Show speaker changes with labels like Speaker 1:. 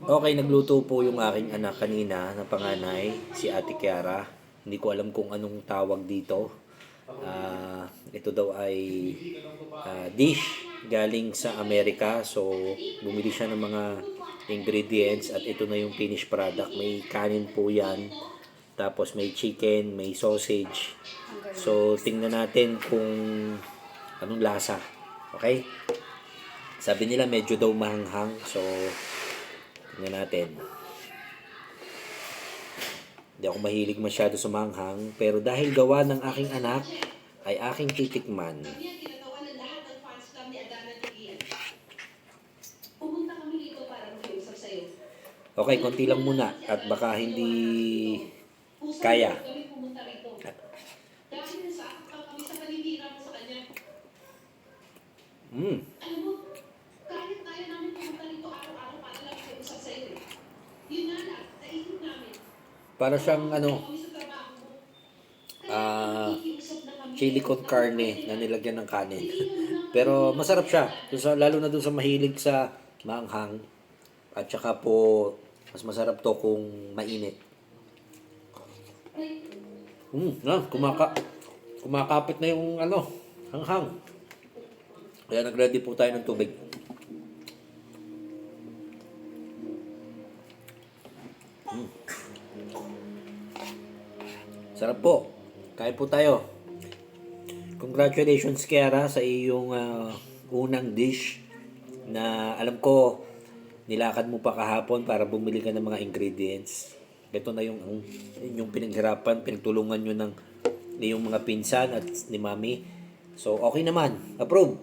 Speaker 1: Okay, nagluto po yung aking anak kanina na panganay, si Ate Kiara. Hindi ko alam kung anong tawag dito. Ito daw ay dish galing sa Amerika. So, bumili siya ng mga ingredients at ito na yung finished product. May kanin po yan. Tapos may chicken, may sausage. So, tingnan natin kung anong lasa. Okay? Sabi nila medyo daw mahanghang. So, tingnan natin. Hindi ako mahilig masyado sa manghang, pero dahil gawa ng aking anak, ay aking titikman. Okay, konti lang muna at baka hindi kaya. Mm, para siyang ah, chili con carne na nilagyan ng kanin. Pero masarap siya, lalo na dun sa mahilig sa maanghang. At saka po, mas masarap to kung mainit. Kumakapit na yung hanghang. Kaya nag-ready po tayo ng tubig. Sarap po. Kain po tayo. Congratulations, Kiara, sa iyong unang dish na alam ko nilakad mo pa kahapon para bumili ka ng mga ingredients. Ito na yung pinaghirapan, pinagtulungan nyo ng iyong mga pinsan at ni Mami. So, okay naman. Approve.